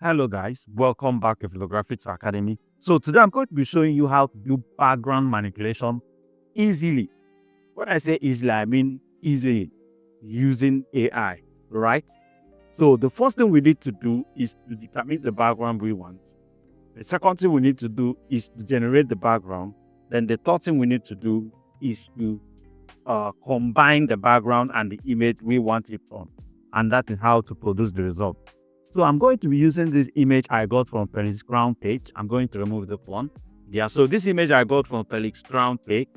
Hello guys, welcome back to Photographics Academy. So today I'm going to be showing you how to do background manipulation easily. When I say easily, I mean easily using AI, right? So the first thing we need to do is to determine the background we want. The second thing we need to do is to generate the background. Then the third thing we need to do is to combine the background and the image we want it on. And that is how to produce the result. So I'm going to be using this image I got from Felix Ground page. I'm going to remove the one. Yeah, so this image I got from Felix Ground page,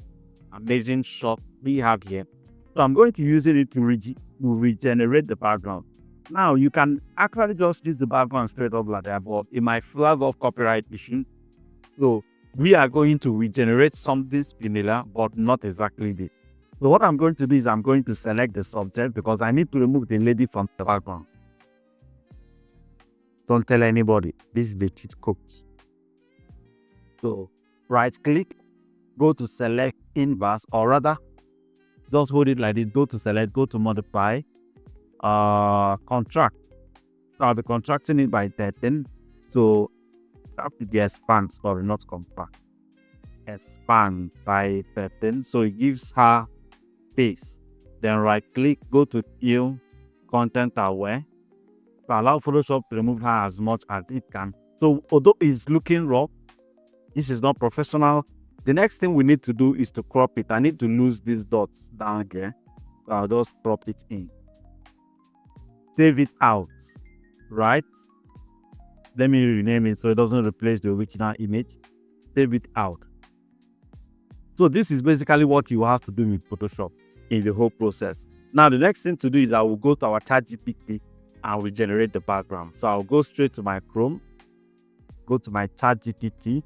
amazing shot we have here. So I'm going to use it to regenerate the background. Now you can actually just use the background straight up like that, but it might flag off copyright issue. So we are going to regenerate something similar, but not exactly this. So what I'm going to do is I'm going to select the subject because I need to remove the lady from the background. Don't tell anybody. This is the cheat code. So right click, go to select inverse, or rather, just hold it like this. Go to select, go to modify, contract. So I'll be contracting it by 13. So have to be expand, sorry, not compact. Expand by 13. So it gives her space. Then right click, go to fill, content aware. To allow Photoshop to remove her as much as it can. So although it's looking raw, this is not professional. The next thing we need to do is to crop it. I need to lose these dots down here. So I'll just crop it in. Save it out, right? Let me rename it so it doesn't replace the original image. Save it out. So this is basically what you have to do with Photoshop in the whole process. Now the next thing to do is I will go to our ChatGPT and we generate the background. So I'll go straight to my Chrome, go to my ChatGPT.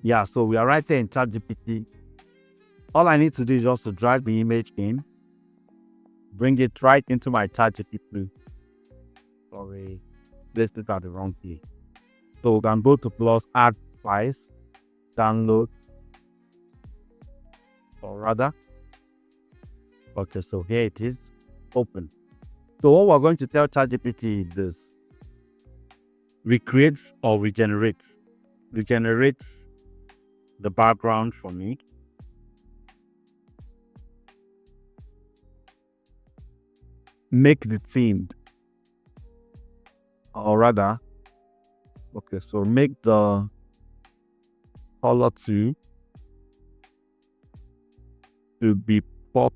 Yeah, so we are right there in ChatGPT. All I need to do is just to drag the image in, bring it right into my ChatGPT. Sorry, let's look at the wrong key. So we can go to plus, add files, download, or rather, okay, so here it is, open. So what we're going to tell ChatGPT is this: recreate or regenerate. Regenerate the background for me. Make the theme, or rather, okay, so make the color to be purple.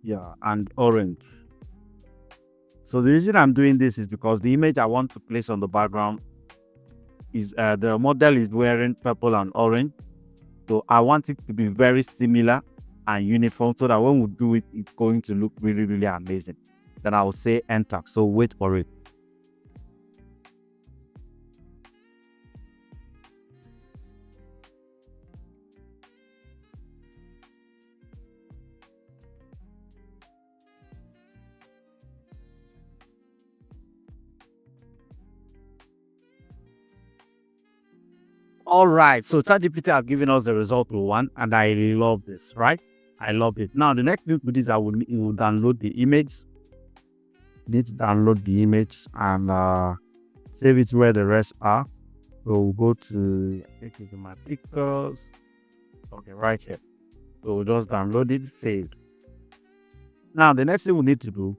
Yeah, and orange. So the reason I'm doing this is because the image I want to place on the background is the model is wearing purple and orange. So I want it to be very similar and uniform so that when we do it, it's going to look really, really amazing. Then I will say enter. So wait for it. All right, so ChatGPT have given us the result we want, and I love this, right? I love it. Now, the next thing to do is I will download the image. Need to download the image and save it where the rest are. So we'll go to take it to my pictures. Okay, right here. So we'll just download it, save. Now, the next thing we need to do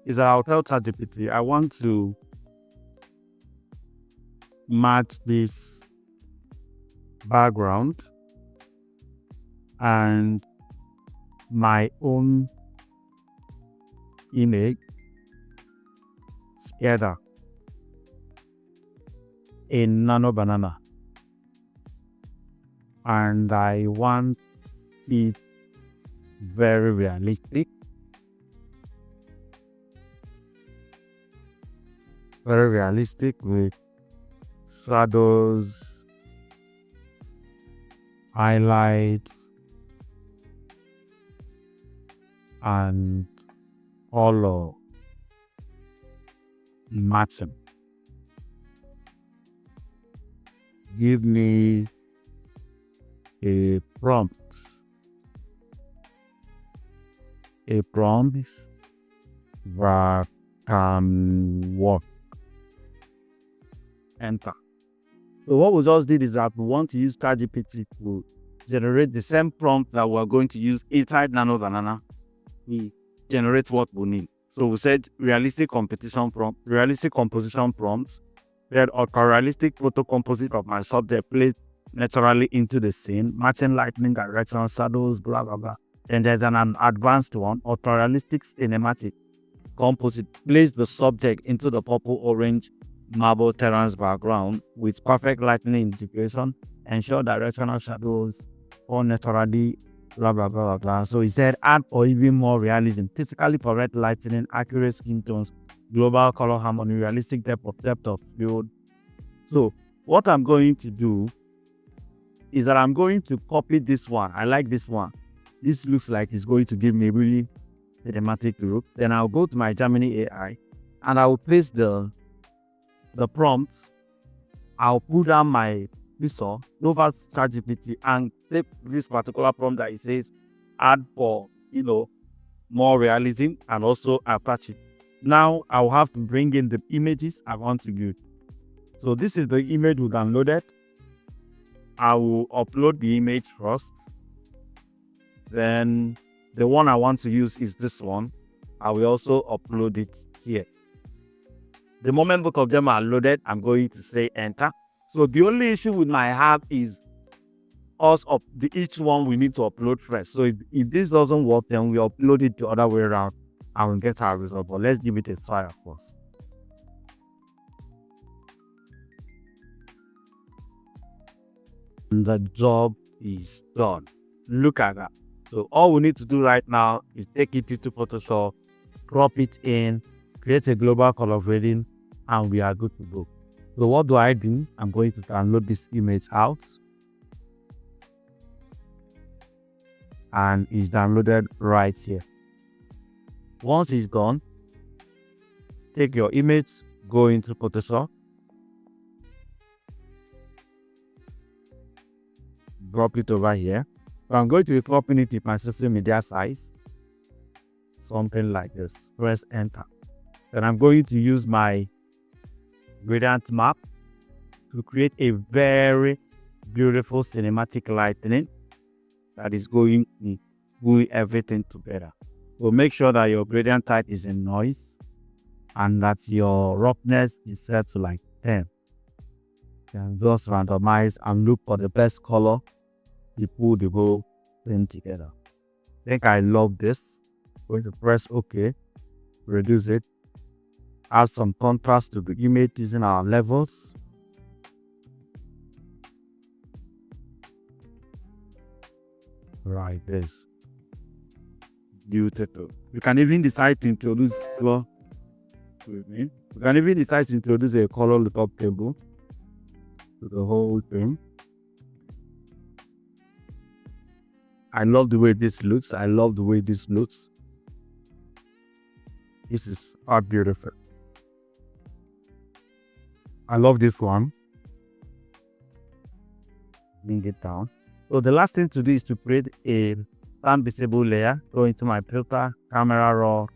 is that I'll tell ChatGPT I want to match this background and my own image together in Nano Banana, and I want it very realistic, with shadows, highlights, and color matching. Give me a prompt a prompt that can work. Enter. So what we just did is that we want to use ChatGPT to generate the same prompt that we're going to use inside Nano Banana. We generate what we need. So we said realistic competition prompt, realistic composition prompts, then auto-realistic photo composite of my subject placed naturally into the scene, matching lighting direction, shadows, blah blah blah. Then there's an advanced one, auto-realistic cinematic composite. Place the subject into the purple-orange marble terrace background with perfect lighting integration, ensure directional shadows fall naturally, blah blah blah blah blah. So he said add or even more realism, physically correct lighting, accurate skin tones, global color harmony, realistic depth of field. So what I'm going to do is that I'm going to copy this one. I like this one. This looks like it's going to give me really thematic group. Then I'll go to my Gemini AI and I'll place the prompt. I'll put down my visual over ChatGPT and take this particular prompt that it says add for more realism and also attach it. Now I'll have to bring in the images I want to use. So this is the image we downloaded. I will upload the image first. Then the one I want to use is this one. I will also upload it here. The moment both of them are loaded, I'm going to say enter. So the only issue we might have is each one we need to upload first. So if this doesn't work, then we upload it the other way around and we'll get our result. But let's give it a try, of course. And the job is done. Look at that. So all we need to do right now is take it into Photoshop, crop it in, create a global color grading, and we are good to go. So what do? I'm going to download this image out. And it's downloaded right here. Once it's done, take your image, go into Photoshop, drop it over here. So I'm going to be cropping it with my social media size, something like this. Press enter. Then I'm going to use my gradient map to create a very beautiful cinematic lighting that is going to glue everything together. So make sure that your gradient type is in noise and that your roughness is set to like 10. Then just randomize and look for the best color. You pull the whole thing together. I think I love this. Going to press OK, reduce it, add some contrast to the image using our levels. Right, this. Beautiful. You can even decide to introduce color. You can even decide to introduce a color lookup table to the whole thing. I love the way this looks. This is beautiful. I love this one. Bring it down. So the last thing to do is to create a visible layer. Go into my filter, camera raw,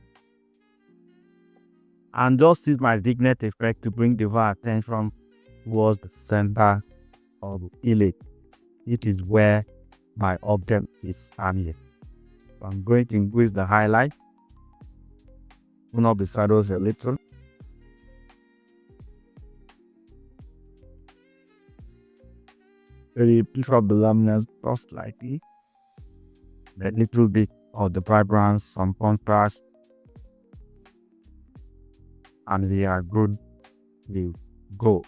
and just use my vignette effect to bring the whole attention towards the center of the image. It is where my object is here. So I'm going to increase the highlight, open up the shadows a little. Push up the luminance just slightly. A little bit of the vibrance, some contrast, and we are good to go.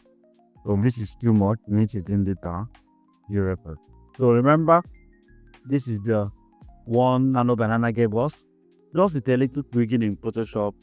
So this is too much, we need to thin it down. Beautiful. So remember, this is the one Nano Banana gave us. Just with a little tweaking in Photoshop,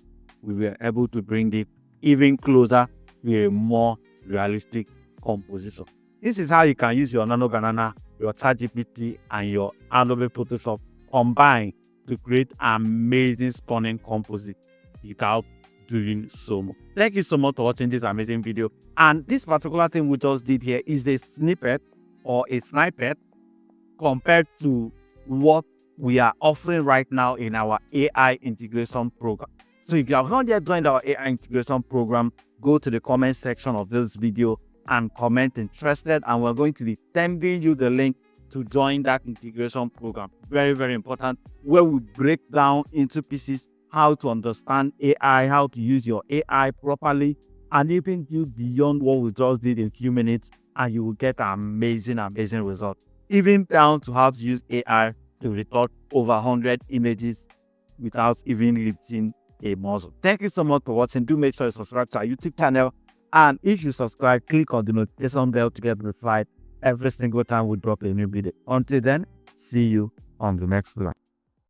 we were able to bring it even closer to a more realistic composition. This is how you can use your Nano Banana, your ChatGPT, and your Adobe Photoshop combined to create amazing, stunning composite without doing so much. Thank you so much for watching this amazing video. And this particular thing we just did here is a snippet or a snippet compared to what we are offering right now in our AI integration program. So if you have not yet joined our AI integration program, go to the comment section of this video and comment interested, and we're going to be sending you the link to join that integration program. Very, very important, where we break down into pieces how to understand AI, how to use your AI properly, and even do beyond what we just did in a few minutes, and you will get an amazing, amazing result. Even down to how to use AI to record over 100 images without even lifting a muscle. Thank you so much for watching. Do make sure you subscribe to our YouTube channel. And if you subscribe, click on the notification bell to get notified every single time we drop a new video. Until then, see you on the next one.